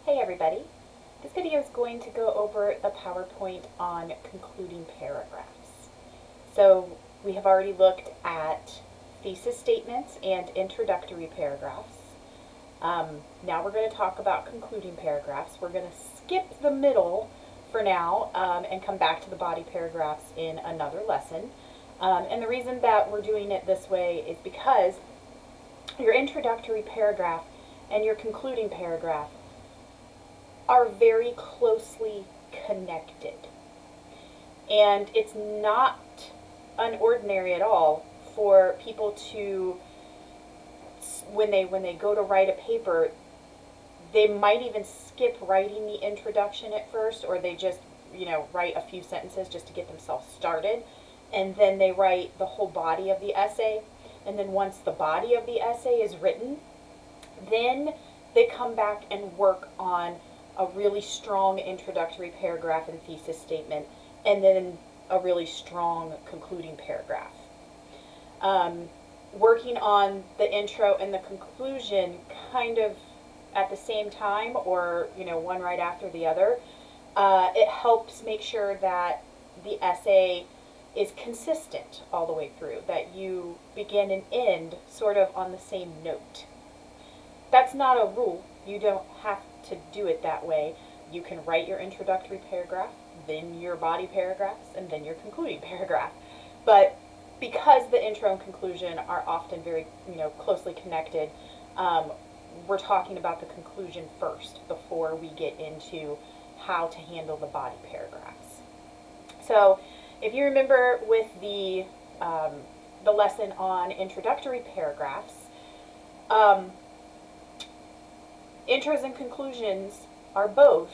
Hey everybody, this video is going to go over the PowerPoint on concluding paragraphs. So we have already looked at thesis statements and introductory paragraphs. Now we're going to talk about concluding paragraphs. We're going to skip the middle for now and come back to the body paragraphs in another lesson. And the reason that we're doing it this way is because your introductory paragraph and your concluding paragraph are very closely connected. And it's not unordinary at all for people to, when they go to write a paper, they might even skip writing the introduction at first, or they just, write a few sentences just to get themselves started, and then they write the whole body of the essay. And then once the body of the essay is written, then they come back and work on a really strong introductory paragraph and thesis statement, and then a really strong concluding paragraph. Working on the intro and the conclusion kind of at the same time, or one right after the other, it helps make sure that the essay is consistent all the way through, that you begin and end sort of on the same note. That's not a rule. You don't have to do it that way. You can write your introductory paragraph, then your body paragraphs, and then your concluding paragraph. But because the intro and conclusion are often very, closely connected, we're talking about the conclusion first before we get into how to handle the body paragraphs. So, if you remember with the lesson on introductory paragraphs, intros and conclusions are both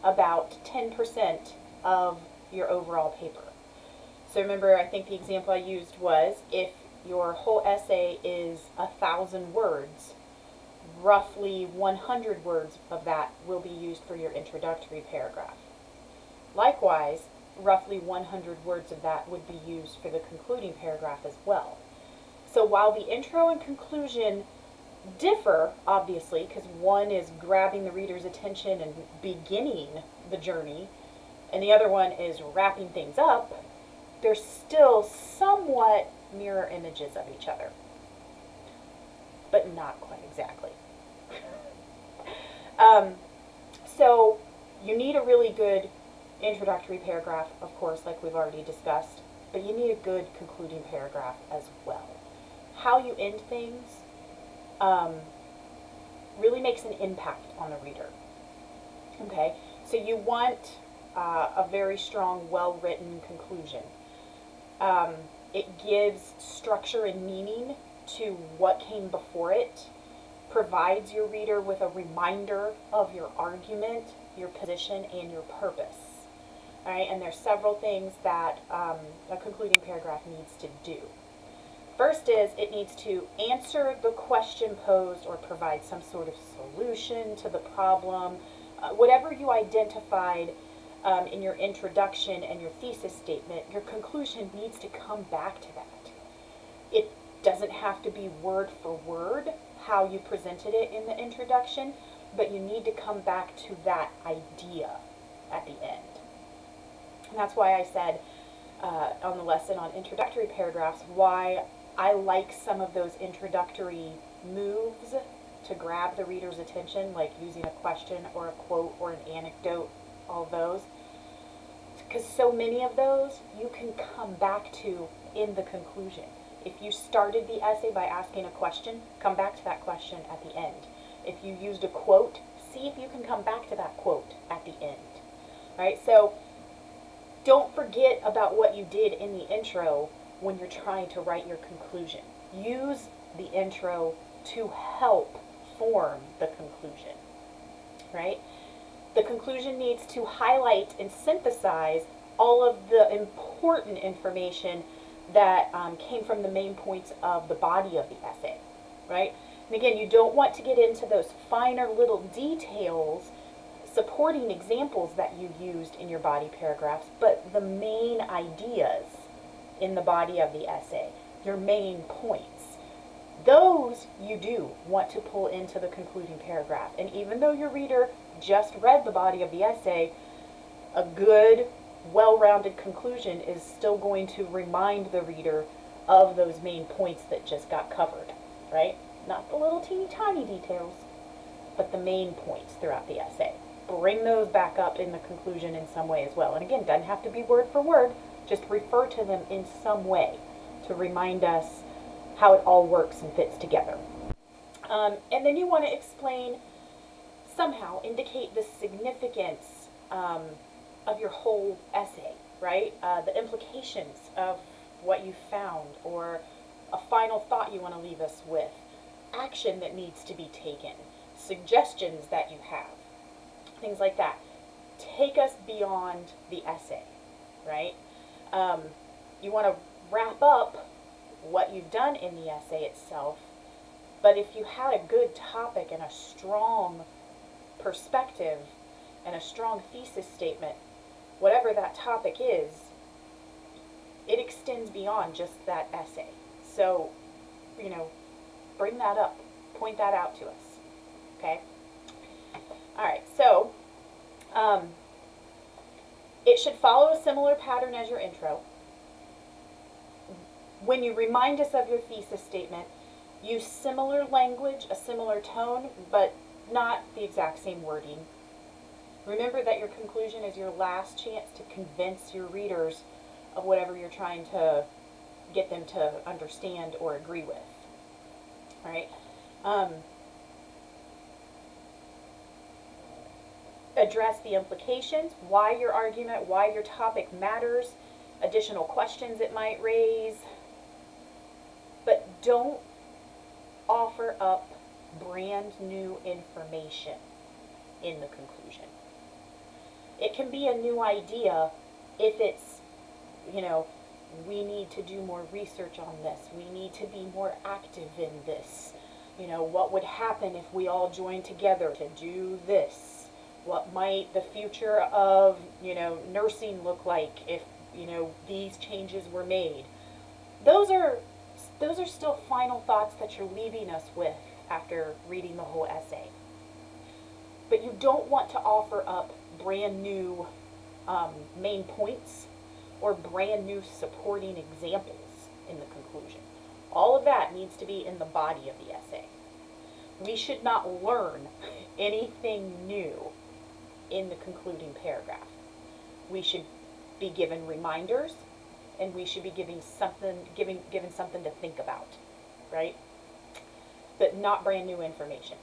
about 10% of your overall paper. So remember, I think the example I used was, if your whole essay is 1,000 words, roughly 100 words of that will be used for your introductory paragraph. Likewise, roughly 100 words of that would be used for the concluding paragraph as well. So while the intro and conclusion differ, obviously, because one is grabbing the reader's attention and beginning the journey, and the other one is wrapping things up, they're still somewhat mirror images of each other, but not quite exactly. So you need a really good introductory paragraph, of course, like we've already discussed, but you need a good concluding paragraph as well. How you end things really makes an impact on the reader. Okay, so you want a very strong, well-written conclusion. It gives structure and meaning to what came before it, provides your reader with a reminder of your argument, your position, and your purpose. All right, and there's several things that a concluding paragraph needs to do. First is, it needs to answer the question posed or provide some sort of solution to the problem. Whatever you identified in your introduction and your thesis statement, your conclusion needs to come back to that. It doesn't have to be word for word how you presented it in the introduction, but you need to come back to that idea at the end. And that's why I said on the lesson on introductory paragraphs why I like some of those introductory moves to grab the reader's attention, like using a question or a quote or an anecdote, all of those. Because so many of those you can come back to in the conclusion. If you started the essay by asking a question, come back to that question at the end. If you used a quote, see if you can come back to that quote at the end. All right, so don't forget about what you did in the intro when you're trying to write your conclusion. Use the intro to help form the conclusion, right? The conclusion needs to highlight and synthesize all of the important information that came from the main points of the body of the essay, right? And again, you don't want to get into those finer little details, supporting examples that you used in your body paragraphs, but the main ideas in the body of the essay, your main points. Those you do want to pull into the concluding paragraph. And even though your reader just read the body of the essay, a good, well-rounded conclusion is still going to remind the reader of those main points that just got covered, right? Not the little teeny tiny details, but the main points throughout the essay. Bring those back up in the conclusion in some way as well. And again, doesn't have to be word for word, just refer to them in some way to remind us how it all works and fits together. And then you want to explain, somehow indicate the significance of your whole essay, right? The implications of what you found, or a final thought you want to leave us with, action that needs to be taken, suggestions that you have, things like that. Take us beyond the essay, right? You want to wrap up what you've done in the essay itself, but if you had a good topic and a strong perspective and a strong thesis statement, whatever that topic is, it extends beyond just that essay. So, bring that up, point that out to us, okay? All right, so it should follow a similar pattern as your intro. When you remind us of your thesis statement, use similar language, a similar tone, but not the exact same wording. Remember that your conclusion is your last chance to convince your readers of whatever you're trying to get them to understand or agree with. All right? Address the implications, why your argument, why your topic matters, additional questions it might raise, but don't offer up brand new information in the conclusion. It can be a new idea if it's, we need to do more research on this. We need to be more active in this. What would happen if we all joined together to do this? What might the future of, nursing look like if, these changes were made? Those are still final thoughts that you're leaving us with after reading the whole essay. But you don't want to offer up brand new main points or brand new supporting examples in the conclusion. All of that needs to be in the body of the essay. We should not learn anything new in the concluding paragraph. We should be given reminders, and we should be given something to think about, right? But not brand new information.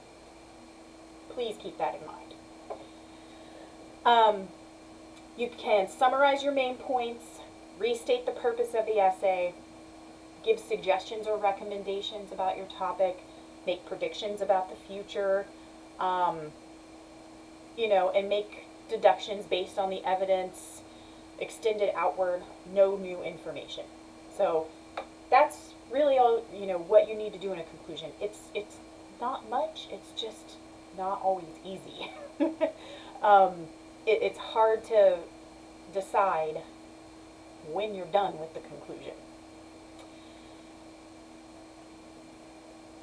Please keep that in mind. You can summarize your main points, restate the purpose of the essay, give suggestions or recommendations about your topic, make predictions about the future, and make deductions based on the evidence, extend it outward, no new information. So that's really all, what you need to do in a conclusion. It's not much, it's just not always easy. It's hard to decide when you're done with the conclusion.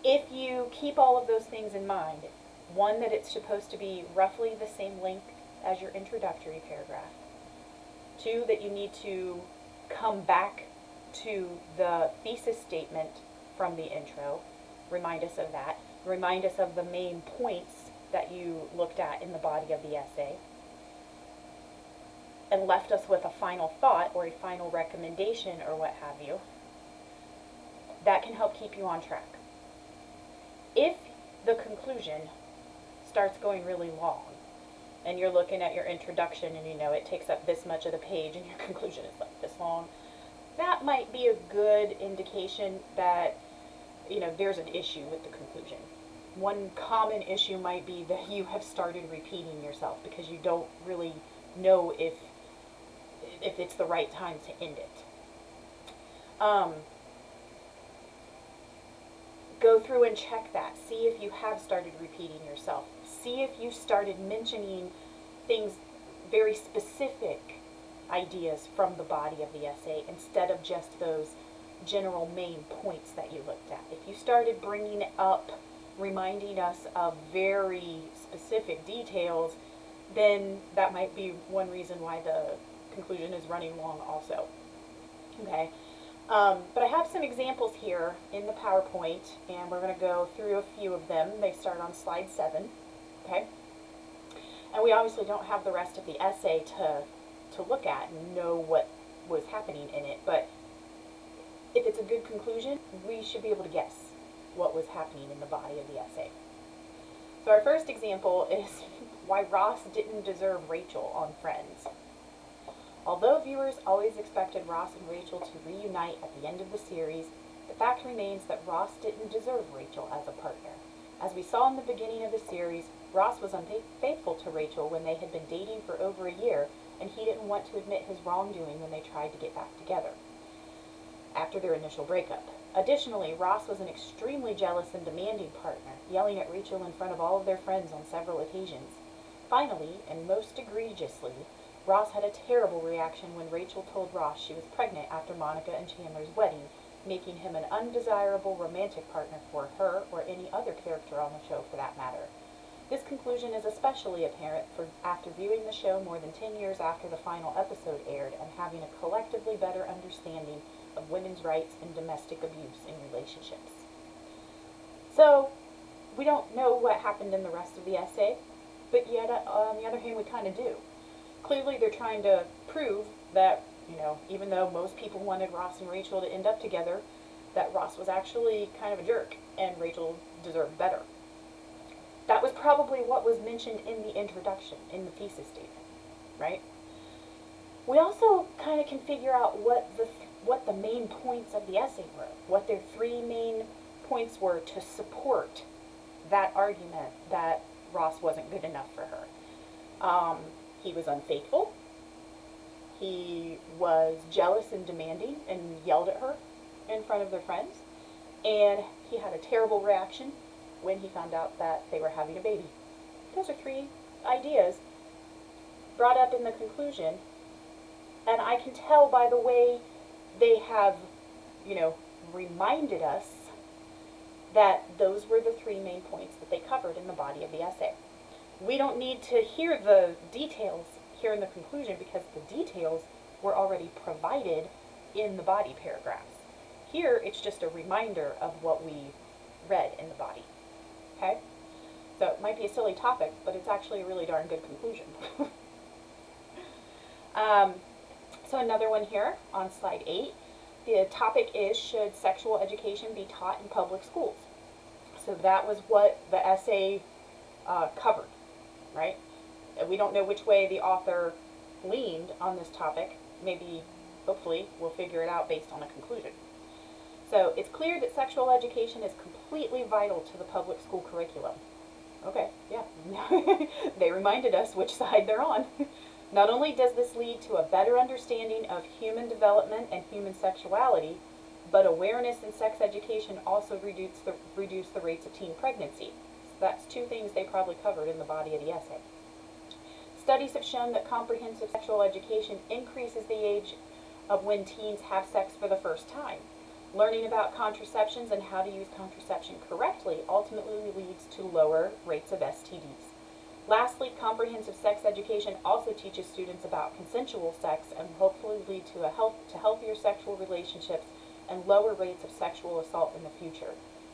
If you keep all of those things in mind, one, that it's supposed to be roughly the same length as your introductory paragraph. Two, that you need to come back to the thesis statement from the intro. Remind us of that. Remind us of the main points that you looked at in the body of the essay. And left us with a final thought or a final recommendation or what have you. That can help keep you on track. If the conclusion starts going really long, and you're looking at your introduction and it takes up this much of the page and your conclusion is like this long, that might be a good indication that there's an issue with the conclusion. One common issue might be that you have started repeating yourself because you don't really know if it's the right time to end it. Go through and check that. See if you have started repeating yourself. See if you started mentioning things, very specific ideas from the body of the essay, instead of just those general main points that you looked at. If you started bringing up, reminding us of very specific details, then that might be one reason why the conclusion is running long also. Okay, but I have some examples here in the PowerPoint, and we're going to go through a few of them. They start on slide 7, okay? And we obviously don't have the rest of the essay to look at and know what was happening in it, but if it's a good conclusion, we should be able to guess what was happening in the body of the essay. So our first example is why Ross didn't deserve Rachel on Friends. Although viewers always expected Ross and Rachel to reunite at the end of the series, the fact remains that Ross didn't deserve Rachel as a partner. As we saw in the beginning of the series, Ross was unfaithful to Rachel when they had been dating for over a year, and he didn't want to admit his wrongdoing when they tried to get back together after their initial breakup. Additionally, Ross was an extremely jealous and demanding partner, yelling at Rachel in front of all of their friends on several occasions. Finally, and most egregiously, Ross had a terrible reaction when Rachel told Ross she was pregnant after Monica and Chandler's wedding, making him an undesirable romantic partner for her or any other character on the show for that matter. This conclusion is especially apparent after viewing the show more than 10 years after the final episode aired and having a collectively better understanding of women's rights and domestic abuse in relationships. So, we don't know what happened in the rest of the essay, but yet on the other hand we kind of do. Clearly they're trying to prove that, even though most people wanted Ross and Rachel to end up together, that Ross was actually kind of a jerk and Rachel deserved better. That was probably what was mentioned in the introduction, in the thesis statement, right? We also kind of can figure out what the main points of the essay were, what their 3 main points were to support that argument that Ross wasn't good enough for her. He was unfaithful, he was jealous and demanding and yelled at her in front of their friends, and he had a terrible reaction when he found out that they were having a baby. Those are 3 ideas brought up in the conclusion, and I can tell by the way they have, reminded us that those were the 3 main points that they covered in the body of the essay. We don't need to hear the details here in the conclusion because the details were already provided in the body paragraphs. Here, it's just a reminder of what we read in the body. Okay? So it might be a silly topic, but it's actually a really darn good conclusion. So another one here on slide 8. The topic is, should sexual education be taught in public schools? So that was what the essay covered, right? We don't know which way the author leaned on this topic. Maybe, hopefully, we'll figure it out based on a conclusion. So it's clear that sexual education is completely vital to the public school curriculum. Okay, yeah. They reminded us which side they're on. Not only does this lead to a better understanding of human development and human sexuality, but awareness in sex education also reduce the rates of teen pregnancy. So that's 2 things they probably covered in the body of the essay. Studies have shown that comprehensive sexual education increases the age of when teens have sex for the first time. Learning about contraceptions and how to use contraception correctly ultimately leads to lower rates of STDs. Lastly, comprehensive sex education also teaches students about consensual sex and will hopefully lead to healthier sexual relationships and lower rates of sexual assault in the future.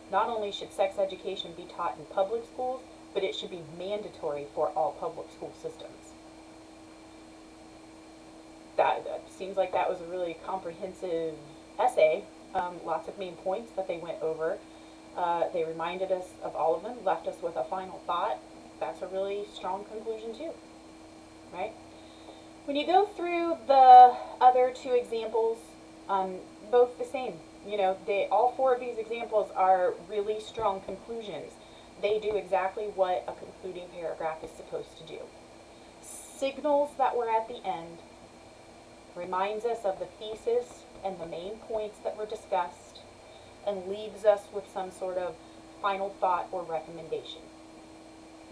Not only should sex education be taught in public schools, but it should be mandatory for all public school systems. That seems like that was a really comprehensive essay. Lots of main points that they went over. They reminded us of all of them, left us with a final thought. That's a really strong conclusion too, right? When you go through the other 2 examples, both the same. All 4 of these examples are really strong conclusions. They do exactly what a concluding paragraph is supposed to do. Signals that were at the end, reminds us of the thesis and the main points that were discussed, and leaves us with some sort of final thought or recommendation.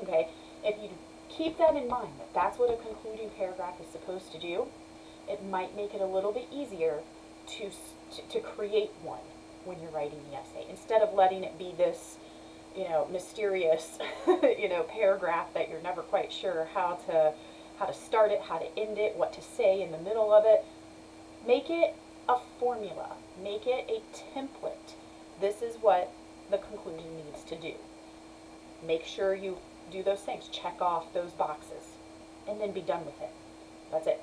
Okay, if you keep that in mind, that's what a concluding paragraph is supposed to do, it might make it a little bit easier to create one when you're writing the essay, instead of letting it be this, mysterious, paragraph that you're never quite sure how to start it, how to end it, what to say in the middle of it. Make it a formula. Make it a template. This is what the conclusion needs to do. Make sure you do those things. Check off those boxes and then be done with it. That's it.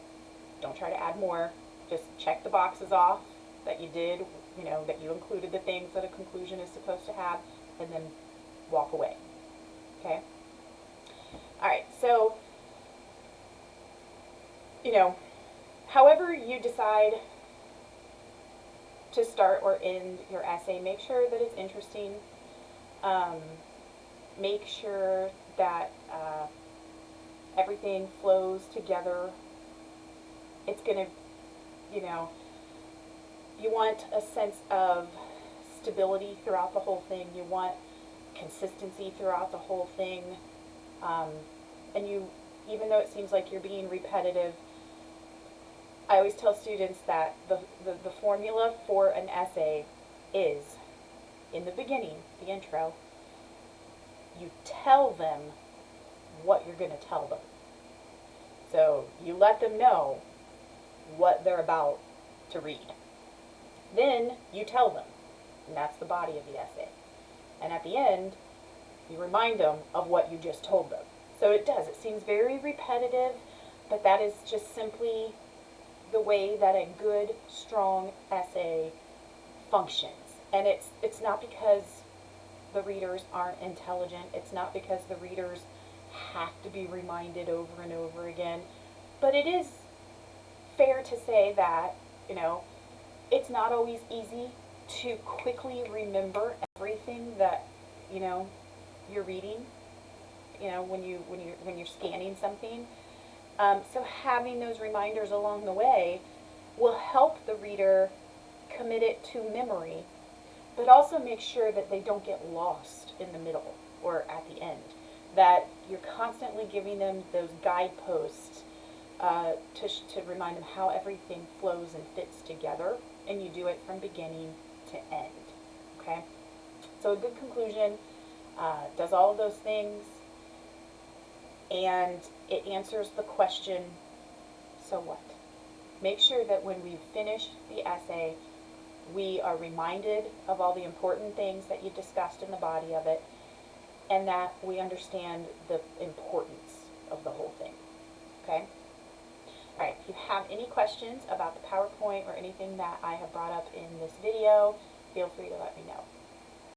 Don't try to add more. Just check the boxes off that you did, that you included the things that a conclusion is supposed to have, and then walk away. Okay? All right, so, however you decide to start or end your essay, make sure that it's interesting. Make sure that everything flows together. It's going to, you want a sense of stability throughout the whole thing. You want consistency throughout the whole thing. And you, even though it seems like you're being repetitive, I always tell students that the formula for an essay is, in the beginning, the intro, you tell them what you're going to tell them. So you let them know what they're about to read. Then you tell them, and that's the body of the essay. And at the end, you remind them of what you just told them. So it seems very repetitive, but that is just simply the way that a good, strong essay functions. And it's not because the readers aren't intelligent. It's not because the readers have to be reminded over and over again. But it is fair to say that, it's not always easy to quickly remember everything that, you're reading, when you're scanning something. So having those reminders along the way will help the reader commit it to memory, but also make sure that they don't get lost in the middle or at the end, that you're constantly giving them those guideposts to remind them how everything flows and fits together, and you do it from beginning to end. Okay? So a good conclusion does all of those things, and it answers the question, so what? Make sure that when we finish the essay, we are reminded of all the important things that you discussed in the body of it, and that we understand the importance of the whole thing. Okay? All right, if you have any questions about the PowerPoint or anything that I have brought up in this video, feel free to let me know.